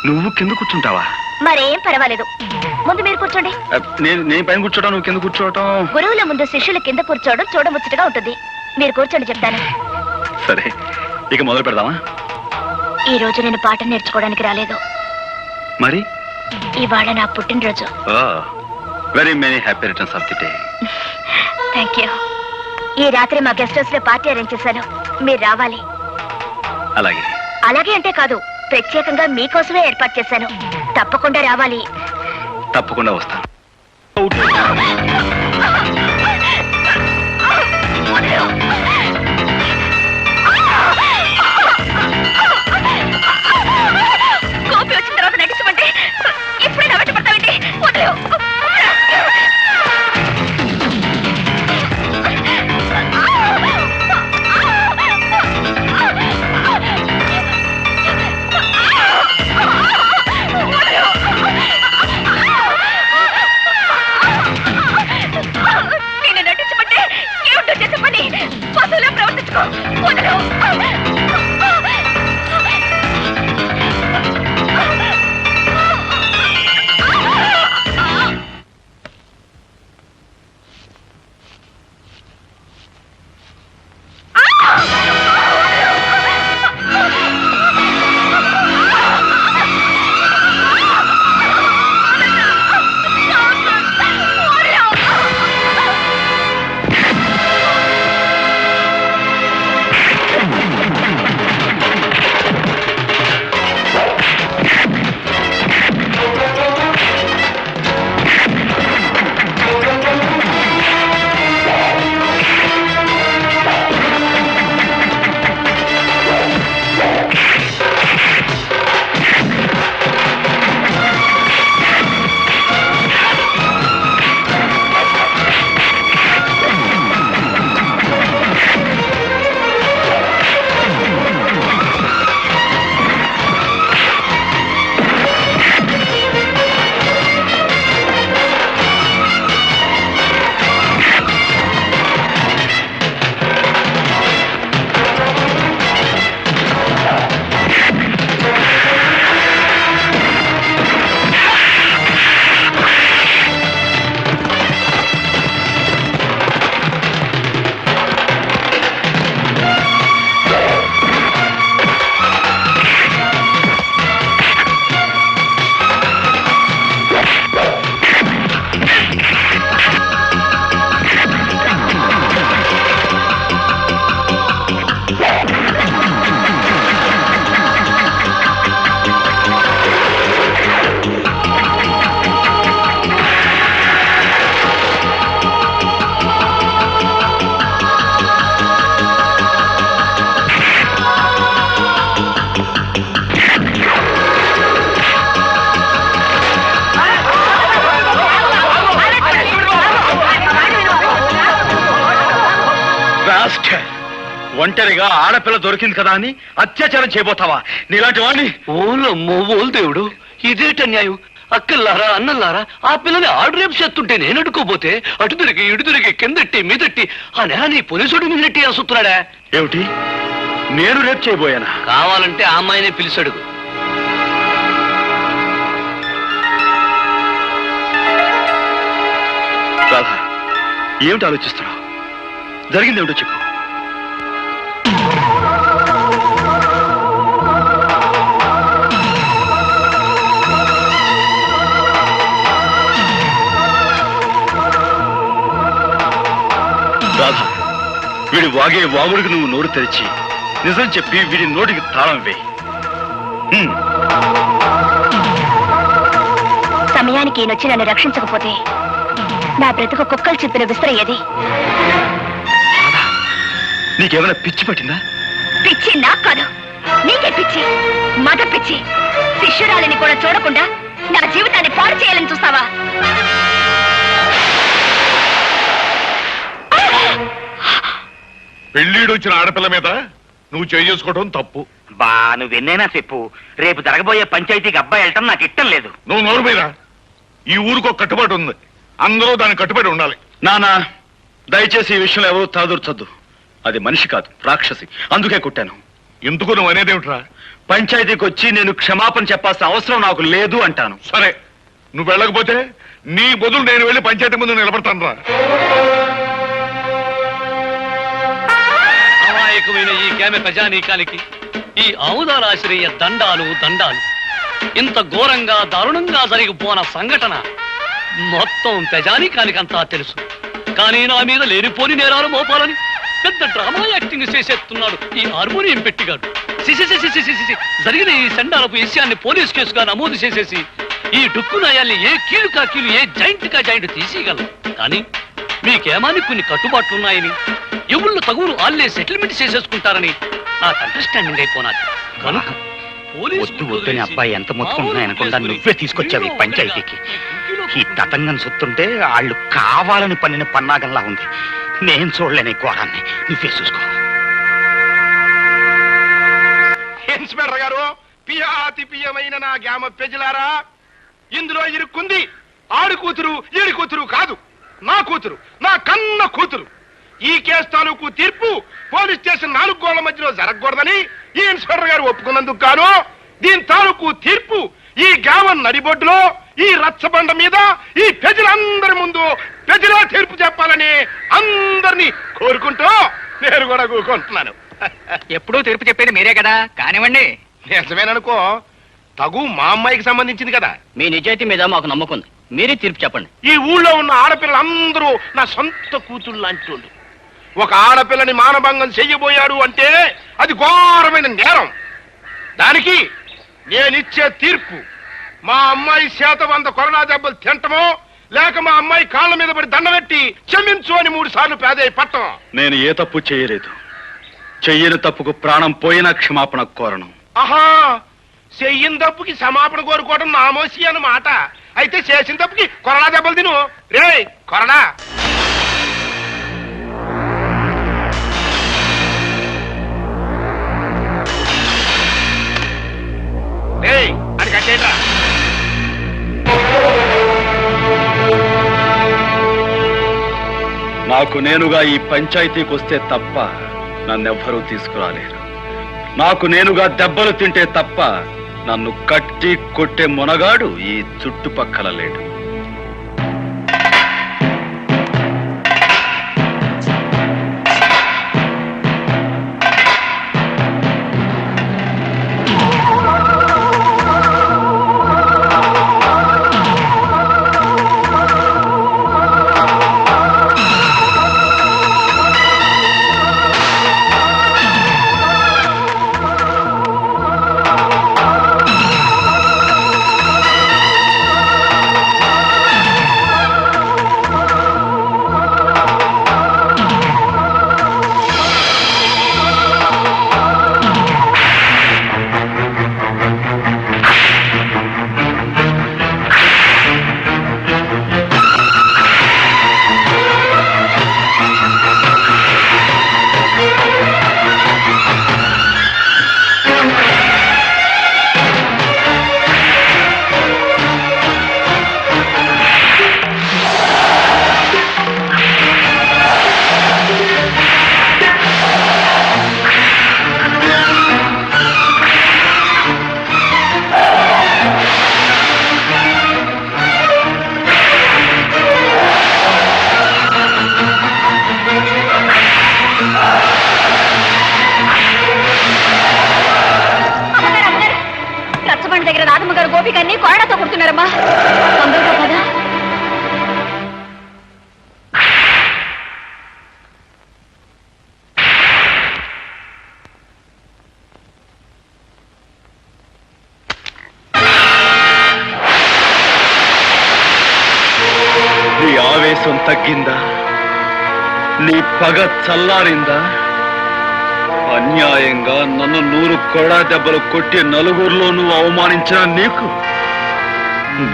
నువ్వు కింద కూర్చుంటావా? మరేం పర్వాలేదు, ముందు మీరు కూర్చోండి. నేను పైన కూర్చోవటం, నువ్వు కింద కూర్చోవటం. గురువుల ముందు శిష్యులు కింద కూర్చోవడం చూడముచ్చటగా ఉంటుంది. మీరు కూర్చోండి, చెప్తాను. సరే, ఇక మొదలు పెడదామా? ఈ రోజు నేను పాఠం నేర్చుకోవడానికి రాలేదు. మరి ఇవాళ నా పుట్టినరోజు. Very many happy returns of the day. Thank you. ఈ రాత్రి మా గెస్ట్ హౌస్ లో పార్టీ అరేంజ్ చేశాను, మీరు రావాలి. అలాగే. అలాగే అంటే కాదు, ప్రత్యేకంగా మీకోసమే ఏర్పాటు చేశాను. తప్పకుండా రావాలి. తప్పకుండా వస్తాను. కోపి వచ్చిన తర్వాత నటించమంటే ఇప్పుడే నా వెంట పడతావేంటి? వదిలేవు. నేను నటించమంటే ఏమిటో చేసే పని పశువులా ప్రవర్తించుకో. వదిలేవు. ఒంటరిగా ఆడపిల్ల దొరికింది కదా అని అత్యాచారం చేయబోతావా? నీలాంటి వాడిని. ఓలు దేవుడు, ఇదేట న్యాయం? అక్కల్లారా అన్నల్లారా ఆ పిల్లని ఆడు రేపు చేస్తుంటే నేను అడుకోపోతే అటు తిరిగి ఇటు తిరిగి కిందట్టి మీదట్టి ఆ నెల నీ పోలీసుడి మీదట్టి అసుతున్నాడా? ఏమిటి, నేను రేపు చేయబోయానా? కావాలంటే ఆ అమ్మాయినే పిలిచాడు. రాధా, ఏమిటి ఆలోచిస్తున్నావు? జరిగింది ఏమిటో చెప్పు. రాధా, వీడి వాగే వాగుడికి నువ్వు నోరు తెరిచి నిజం చెప్పి వీడి నోటికి తాళం వేయి. సమయానికి ఈయనొచ్చి నన్ను రక్షించకపోతే నా బ్రతుకు కుక్కలు చెప్పిన విసిరయ్యేది. నీకేమైనా పిచ్చి పట్టిందా? పిచ్చి నాకు కాదు, నీకే పిచ్చి. మగ పిచ్చి. శిష్యురాలిని కూడా చూడకుండా నా జీవితాన్ని పాడు చేయాలని చూస్తావా? పెళ్ళీడు వచ్చిన ఆడపిల్ల మీద నువ్వు చేసుకోవడం తప్పు. బా నువ్వెన్నైనా చెప్పు, రేపు జరగబోయే పంచాయతీకి అబ్బాయి వెళ్ళటం నాకు ఇష్టం లేదు. నువ్వు నోరు మీద. ఈ ఊరికి ఒక కట్టుబాటు ఉంది, అందరూ దానికి కట్టుబడి ఉండాలి. నానా, దయచేసి ఈ విషయంలో ఎవరు తలదూర్చొద్దు. అది మనిషి కాదు, రాక్షసి. అందుకే కొట్టాను. ఎందుకు నువ్వు అనేదేమిట్రా? పంచాయతీకి వచ్చి నేను క్షమాపణ చెప్పాల్సిన అవసరం నాకు లేదు అంటాను. సరే, నువ్వు వెళ్ళకపోతే నీ బదులు నేను వెళ్ళి పంచాయతీ ముందు నిలబడతాను రా. అమాయకమైన ఈ కేమె ప్రజానీకానికి ఈ ఆముదాలాశ్రయ దండాలు దండాలు. ఇంత ఘోరంగా దారుణంగా జరిగిపోన సంఘటన మొత్తం ప్రజానీకానికంతా తెలుసు. కానీ నా మీద లేనిపోని నేరాలు మోపాలని పెద్ద డ్రామా యాక్టింగ్ చేసేస్తున్నాడు ఈ హార్మోనియం పెట్టిగాడు. జరిగిన ఈ సండాలపు విషయాన్ని పోలీస్ కేసుగా నమోదు చేసేసి ఈ డుక్కు నయాల్ని ఏ కీలు కా కీలు, ఏ జాయింట్ కా జాయింట్ తీసేయగలం. కానీ మీకేమాని కొన్ని కట్టుబాట్లున్నాయని, ఎవళ్ళు తగులు ఆళ్లే సెటిల్మెంట్ చేసేసుకుంటారని నాకు అండర్స్టాండింగ్ అయిపోనాది. కనుక వద్దు వద్దని అబ్బాయి ఎంత మొత్తుకుంటున్నాయనకుండా నువ్వే తీసుకొచ్చావు ఈ పంచాయతీకి. ఈ తతంగం సొత్తుంటే వాళ్ళు కావాలని పన్నిన పన్నాగంలా ఉంది. నేను చూడలేని ఘోరాన్ని, నువ్వే చూసుకో. ఇన్స్పెక్టర్ గారు, పియాతి పియమైన నా గ్రామ ప్రజలారా, ఇందులో ఇరుక్కుంది ఆడి కూతురు ఈడి కూతురు కాదు, నా కూతురు, నా కన్న కూతురు. ఈ కేసు తాలూకు తీర్పు పోలీస్ స్టేషన్ 4 గోళ్ల మధ్యలో జరగకూడదని ఈ ఇన్స్పెక్టర్ గారు ఒప్పుకున్నందుకు గాను దీని తాలూకు తీర్పు ఈ గ్రామం నడిబొడ్డులో ఈ రచ్చబండ మీద ఈ ప్రజలందరి ముందు ప్రజలా తీర్పు చెప్పాలని అందరినీ కోరుకుంటూ నేను కూడా కూరుకుంటున్నాను. ఎప్పుడూ తీర్పు చెప్పేది మీరే కదా, కానివ్వండి. నిజమేననుకో, తగు మా అమ్మాయికి సంబంధించింది కదా. మీ నిజాయితీ మీద మాకు నమ్మకం ఉంది, మీరే తీర్పు చెప్పండి. ఈ ఊళ్ళో ఉన్న ఆడపిల్లలందరూ నా సొంత కూతుళ్ళు లాంటి వాళ్ళు. ఒక ఆడపిల్లని మానభంగం చెయ్యబోయాడు అంటే అది ఘోరమైన నేరం. దానికి నేనిచ్చే తీర్పు మా అమ్మాయి చేత 100 కొరడా దెబ్బలు తింటమో, లేక మా అమ్మాయి కాళ్ళ మీద పడి దండబెట్టి క్షమించు అని 3 సార్లు పేదయ్య పట్టం. నేను ఏ తప్పు చేయలేదు. చెయ్యని తప్పుకు ప్రాణం పోయినా క్షమాపణ కోరను. ఆహా, చెయ్యిన తప్పుకి క్షమాపణ కోరుకోవడం నామోసి అన్నమాట. అయితే చేసిన తప్పుకి కొరడా దెబ్బలు తిను. రే కొరడా. అది కట్టేట్రా. నాకు నేనుగా ఈ పంచాయతీకి వస్తే తప్ప నన్నెవ్వరూ తీసుకురాలేరు. నాకు నేనుగా దెబ్బలు తింటే తప్ప నన్ను కట్టి కొట్టే మొనగాడు ఈ చుట్టుపక్కల లేడు. దగ్గర రాధమ్మ గారు గోపికన్ని కొరడాతో కొడుతున్నారమ్మా. తొందరగా కదా. నీ ఆవేశం తగ్గిందా? నీ పగ చల్లారిందా? అన్యాయంగా నన్ను 100 కొరడా దెబ్బలు కొట్టి నలుగురిలో నువ్వు అవమానించిన నీకు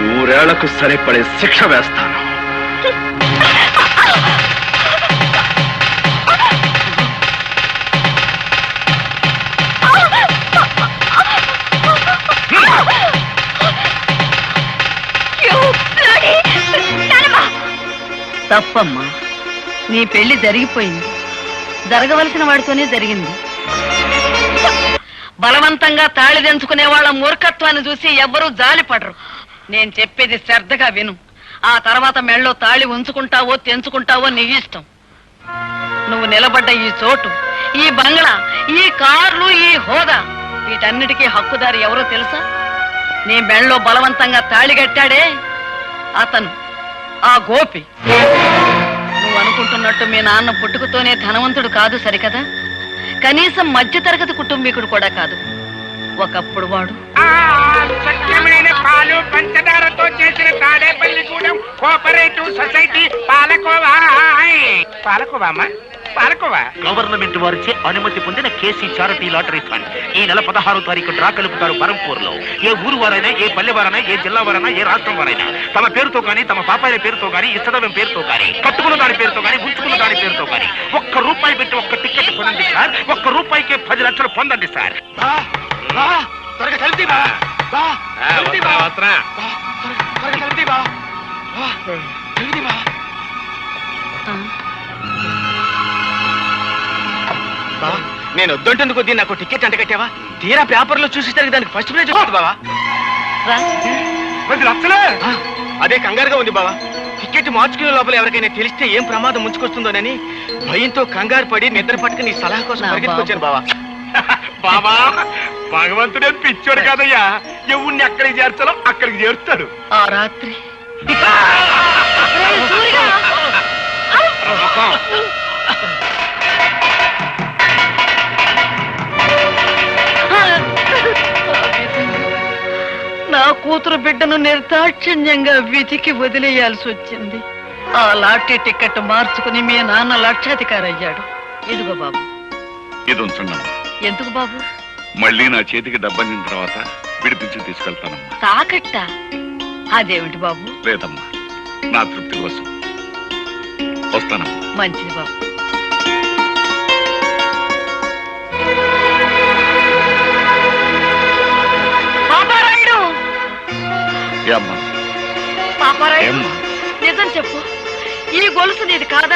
100 ఏళ్లకు సరిపడే శిక్ష వేస్తాను. తప్పమ్మా, నీ పెళ్లి జరిగిపోయింది. జరగవలసిన వాడితోనే జరిగింది. బలవంతంగా తాళి తెంచుకునే వాళ్ళ మూర్ఖత్వాన్ని చూసి ఎవ్వరూ జాలిపడరు. నేను చెప్పేది శ్రద్ధగా విను. ఆ తర్వాత మెళ్ళో తాళి ఉంచుకుంటావో తెంచుకుంటావో నీ ఇష్టం. నువ్వు నిలబడ్డ ఈ చోటు, ఈ బంగ్లా, ఈ కార్లు, ఈ హోదా, వీటన్నిటికీ హక్కుదారి ఎవరో తెలుసా? నీ మెళ్ళో బలవంతంగా తాళి కట్టాడే అతను, ఆ గోపి. నువ్వు అనుకుంటున్నట్టు మీ నాన్న పుట్టుకతోనే ధనవంతుడు కాదు సరికదా? కనీసం మధ్యతరగతి కుటుంబీకుడు కూడా కాదు. ఒకప్పుడు వాడు స్వచ్ఛమైన పాలు పంచదారతో చేసిన Tadepalligudem cooperative society palkova. Palkova palkova government వారిచే అనుమతి పొందిన కేసీ చారిటీ లాటరీ ఫండ్ ఈ నెల 16వ తారీఖు డ్రా కలుపుతారు బరంపూర్ లో. ఏ ఊరు వారైనా, ఏ పల్లె వారైనా, ఏ జిల్లా వారైనా, ఏ రాష్ట్రం వారైనా తమ పేరుతో గానీ, తమ పాపాయిల పేరుతో గానీ, ఇష్టదైవం పేరుతో గానీ, కట్టుకున్న దాని పేరుతో గానీ, ఉంచుకున్న దాని పేరుతో గానీ ₹1 పెట్టి ఒక్క టికెట్ కొనండి సార్. ₹1 10 లక్షలు పొందండి సార్. త్వరగా కలిపి బా. నేను వద్దంటుంది కొద్దీ నాకు టికెట్ అంట కట్టావా? తీరా పేపర్లో చూసేసరికి దానికి ఫస్ట్ ప్రైజ్ వస్తుంది బావా. రా. 10 లక్షలే? అదే కంగారుగా ఉంది బావా. టికెట్ మార్చుకునే లోపల ఎవరికైనా తెలిస్తే ఏం ప్రమాదం ముంచుకొస్తుందోనని భయంతో కంగారు పడి నిద్ర పట్టుకుని నీ సలహా కోసం పరిగెత్తుకొచ్చాను బావా. బాబా, భగవంతుడే పిచ్చోడు కాదయ్యా. ఎవరిని ఎక్కడికి చేర్చాలో అక్కడికి చేరుతాడు. ఆ రాత్రి నా కూతురు బిడ్డను నిర్దాక్షిణ్యంగా విధికి వదిలేయాల్సి వచ్చింది. ఆ లాటరీ టికెట్ మార్చుకుని మీ నాన్న లక్షాధికారి అయ్యాడు. ఇదిగో బాబు. ఇది ఉంచండమ్మా. ఎందుకు బాబు? మళ్ళీ నా చేతికి డబ్బందిన తర్వాత విడిపించి తీసుకెళ్తానమ్మా. తాకట్ట? అదేమిటి బాబు? లేదమ్మా, నా తృప్తి కోసం. వస్తానమ్మా. మంచిది బాబు. పాపారాయుడు! అమ్మా పాపారాయుడు, ఏమ్మా? నిజం చెప్పు, ఈ గొలుసు నీది కాదా?